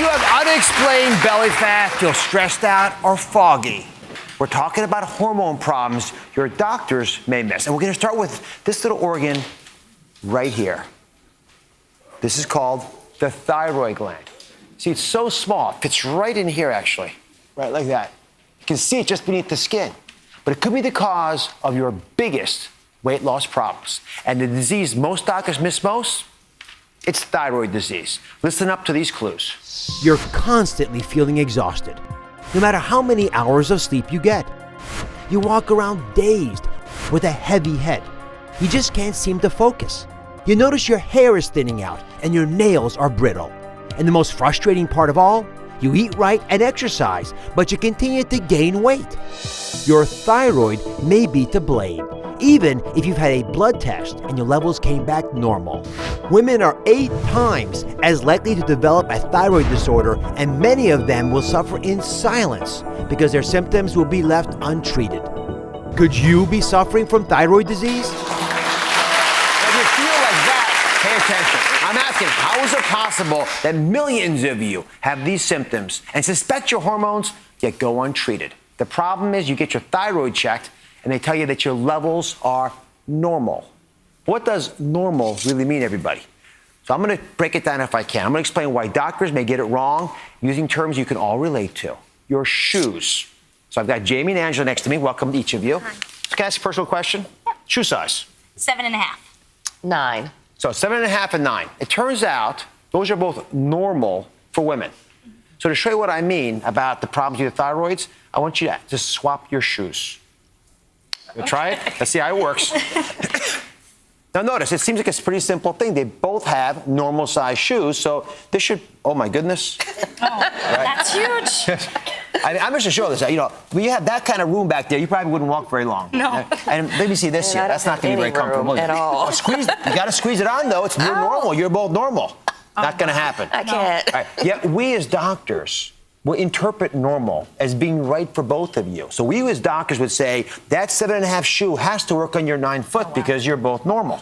have unexplained belly fat, feel stressed out, or foggy, we're talking about hormone problems your doctors may miss. And we're going to start with this little organ right here. This is called the thyroid gland. See, it's so small. It fits right in here, actually. Right like that. You can see it just beneath the skin. But it could be the cause of your biggest weight loss problems. And the disease most doctors miss most, it's thyroid disease. Listen up to these clues. You're constantly feeling exhausted, no matter how many hours of sleep you get. You walk around dazed with a heavy head. You just can't seem to focus. You notice your hair is thinning out and your nails are brittle. And the most frustrating part of all, you eat right and exercise, but you continue to gain weight. Your thyroid may be to blame, even if you've had a blood test and your levels came back normal. Women are 8 times as likely to develop a thyroid disorder, and many of them will suffer in silence because their symptoms will be left untreated. Could you be suffering from thyroid disease? If you feel like that, pay attention. I'm asking, how is it possible that millions of you have these symptoms and suspect your hormones, yet go untreated? The problem is you get your thyroid checked, and they tell you that your levels are normal. What does normal really mean, everybody? So I'm going to break it down if I can. I'm going to explain why doctors may get it wrong using terms you can all relate to. Your shoes. So I've got Jamie and Angela next to me. Welcome to each of you. Hi. Can I ask a personal question? Shoe size? 7.5. 9. So 7.5 and 9. It turns out those are both normal for women. So to show you what I mean about the problems with your thyroids, I want you to just swap your shoes. We'll try it. Let's see how it works. Now notice, it seems like it's a pretty simple thing. They both have normal size shoes, so this should, oh my goodness. That's huge. I'm just sure this. You know, when you have that kind of room back there, you probably wouldn't walk very long. No. And let me see this here. That's not going to be very comfortable at all. You got to squeeze it on, though. You're normal. You're both normal. Not going to happen. I can't. All right. Yet we as doctors will interpret normal as being right for both of you. So we as doctors would say that 7.5 shoe has to work on your 9 foot because you're both normal.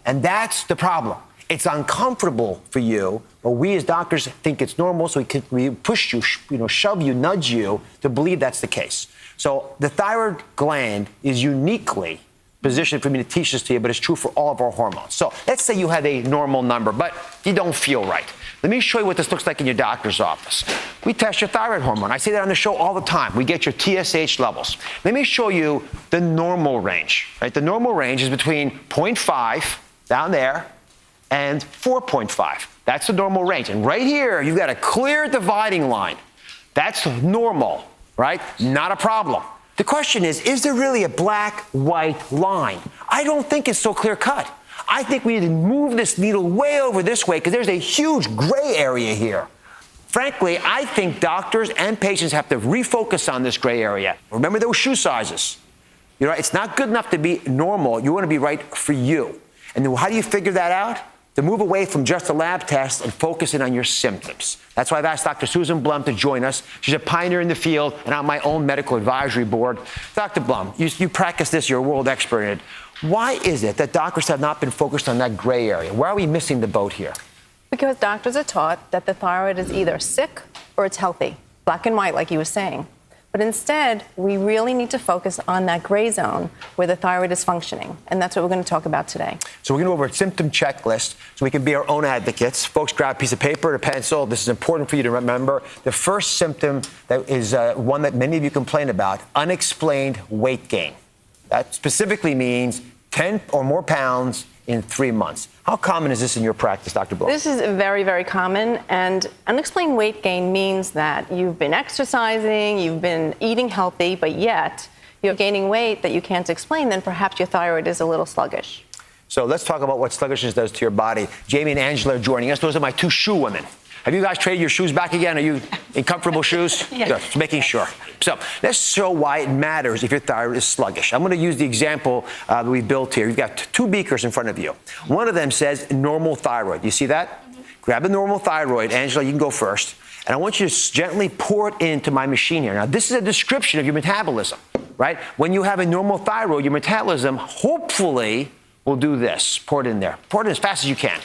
And that's the problem. It's uncomfortable for you, but we as doctors think it's normal, so we push you, shove you, nudge you to believe that's the case. So the thyroid gland is uniquely positioned for me to teach this to you, but it's true for all of our hormones. So let's say you have a normal number, but you don't feel right. Let me show you what this looks like in your doctor's office. We test your thyroid hormone. I say that on the show all the time. We get your TSH levels. Let me show you the normal range. Right? The normal range is between 0.5 down there and 4.5. That's the normal range. And right here, you've got a clear dividing line. That's normal, right? Not a problem. The question is there really a black-white line? I don't think it's so clear-cut. I think we need to move this needle way over this way because there's a huge gray area here. Frankly, I think doctors and patients have to refocus on this gray area. Remember those shoe sizes. You know, it's not good enough to be normal. You want to be right for you. And then how do you figure that out? To move away from just a lab test and focus in on your symptoms. That's why I've asked Dr. Susan Blum to join us. She's a pioneer in the field and on my own medical advisory board. Dr. Blum, you practice this, you're a world expert in it. Why is it that doctors have not been focused on that gray area? Why are we missing the boat here? Because doctors are taught that the thyroid is either sick or it's healthy, black and white, like you were saying. But instead, we really need to focus on that gray zone where the thyroid is functioning. And that's what we're going to talk about today. So we're going to go over a symptom checklist so we can be our own advocates. Folks, grab a piece of paper and a pencil. This is important for you to remember. The first symptom that is one that many of you complain about, unexplained weight gain. That specifically means 10 or more pounds in 3 months. How common is this in your practice, Dr. Blum? This is very, very common, and unexplained weight gain means that you've been exercising, you've been eating healthy, but yet you're gaining weight that you can't explain, then perhaps your thyroid is a little sluggish. So let's talk about what sluggishness does to your body. Jamie and Angela are joining us. Those are my 2 shoe women. Have you guys traded your shoes back again? Are you in comfortable shoes? Yes. Good, just making sure. So let's show why it matters if your thyroid is sluggish. I'm going to use the example that we built here. You've got 2 beakers in front of you. One of them says normal thyroid. You see that? Mm-hmm. Grab the normal thyroid. Angela, you can go first. And I want you to gently pour it into my machine here. Now, this is a description of your metabolism, right? When you have a normal thyroid, your metabolism hopefully will do this. Pour it in there. Pour it in as fast as you can.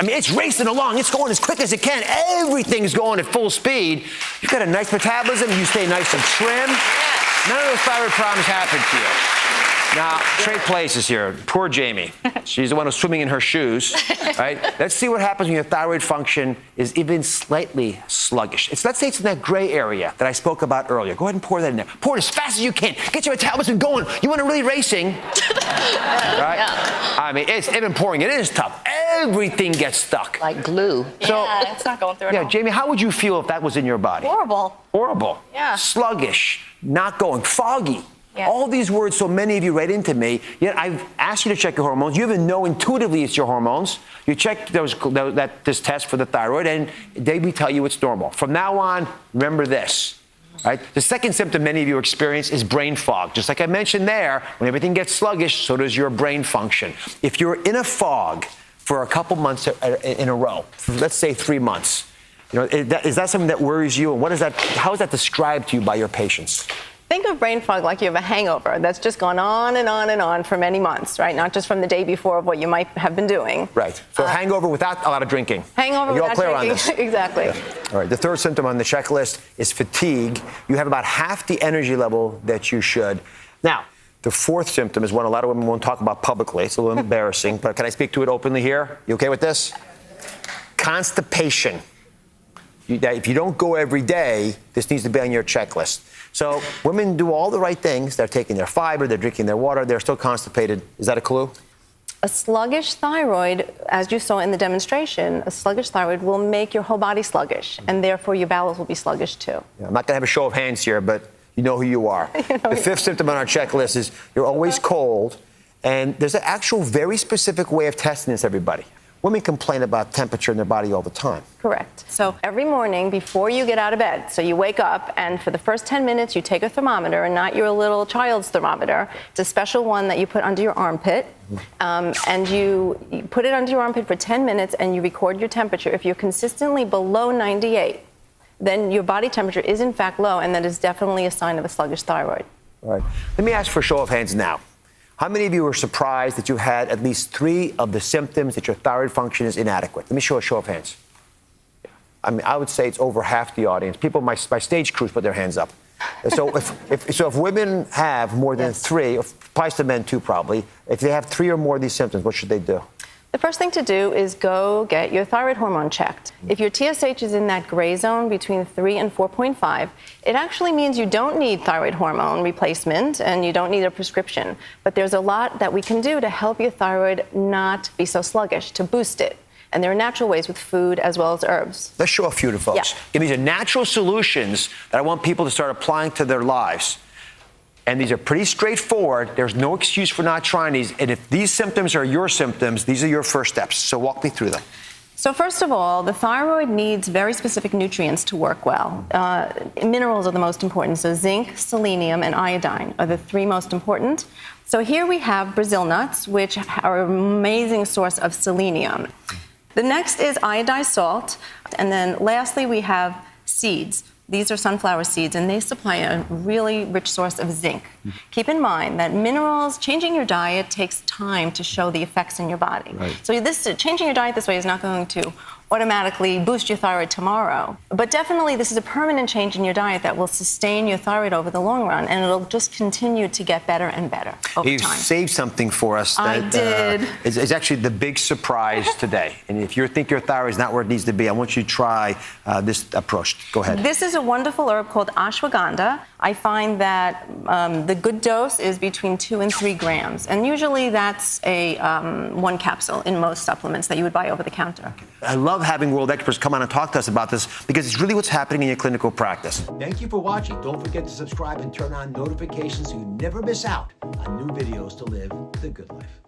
I mean, it's racing along. It's going as quick as it can. Everything's going at full speed. You've got a nice metabolism. You stay nice and trim. None of those thyroid problems happen to you. Now, trade places here. Poor Jamie. She's the one who's swimming in her shoes, right? Let's see what happens when your thyroid function is even slightly sluggish. Let's say it's in that gray area that I spoke about earlier. Go ahead and pour that in there. Pour it as fast as you can. Get your metabolism going. You want to really racing, right? Yeah. I mean, it's even pouring. It is tough. Everything gets stuck. Like glue. So, yeah, it's not going through at all. Jamie, how would you feel if that was in your body? Horrible. Horrible. Yeah. Sluggish, not going, foggy. Yeah. All these words, so many of you write into me, yet I've asked you to check your hormones. You even know intuitively it's your hormones. You check this test for the thyroid, and they will tell you it's normal. From now on, remember this. Right? The second symptom many of you experience is brain fog. Just like I mentioned there, when everything gets sluggish, so does your brain function. If you're in a fog for a couple months in a row, let's say 3 months, is that something that worries you? And how is that described to you by your patients? Think of brain fog like you have a hangover that's just gone on and on and on for many months, right? Not just from the day before of what you might have been doing. Right. So hangover without a lot of drinking. Hangover You're all without clear drinking. on this? Exactly. Yeah. All right. The third symptom on the checklist is fatigue. You have about half the energy level that you should. Now, the fourth symptom is one a lot of women won't talk about publicly. It's a little embarrassing, but can I speak to it openly here? You okay with this? Constipation. If you don't go every day, this needs to be on your checklist. So women do all the right things. They're taking their fiber, they're drinking their water, they're still constipated. Is that a clue? A sluggish thyroid, as you saw in the demonstration, a sluggish thyroid will make your whole body sluggish, and therefore your bowels will be sluggish too. Yeah, I'm not going to have a show of hands here, but you know who you are. The fifth symptom on our checklist is you're always cold, and there's an actual very specific way of testing this, everybody. Women complain about temperature in their body all the time. Correct. So every morning before you get out of bed, so you wake up and for the first 10 minutes you take a thermometer, and not your little child's thermometer. It's a special one that you put under your armpit. And you put it under your armpit for 10 minutes and you record your temperature. If you're consistently below 98, then your body temperature is in fact low, and that is definitely a sign of a sluggish thyroid. All right. Let me ask for a show of hands now. How many of you were surprised that you had at least 3 of the symptoms that your thyroid function is inadequate? Let me show a show of hands. I mean, I would say it's over half the audience. People, my stage crews put their hands up. So if women have more than 3, or applies to men too probably, if they have 3 or more of these symptoms, what should they do? The first thing to do is go get your thyroid hormone checked. If your TSH is in that gray zone between 3 and 4.5, it actually means you don't need thyroid hormone replacement and you don't need a prescription. But there's a lot that we can do to help your thyroid not be so sluggish, to boost it. And there are natural ways with food as well as herbs. Let's show a few to folks. Yeah. These are natural solutions that I want people to start applying to their lives. And these are pretty straightforward. There's no excuse for not trying these. And if these symptoms are your symptoms, these are your first steps. So walk me through them. So first of all, the thyroid needs very specific nutrients to work well. Minerals are the most important. So zinc, selenium, and iodine are the 3 most important. So here we have Brazil nuts, which are an amazing source of selenium. The next is iodized salt. And then lastly, we have seeds. These are sunflower seeds, and they supply a really rich source of zinc. Keep in mind that minerals, changing your diet takes time to show the effects in your body. Right. So changing your diet this way is not going to automatically boost your thyroid tomorrow. But definitely this is a permanent change in your diet that will sustain your thyroid over the long run, and it'll just continue to get better and better over You've time. saved something for us that I did. Is actually the big surprise today. And if you think your thyroid is not where it needs to be, I want you to try this approach. Go ahead. This is a wonderful herb called ashwagandha. I find that the good dose is between 2 and 3 grams. And usually that's a 1 capsule in most supplements that you would buy over the counter. I love having world experts come on and talk to us about this because it's really what's happening in your clinical practice. Thank you for watching. Don't forget to subscribe and turn on notifications so you never miss out on new videos to live the good life.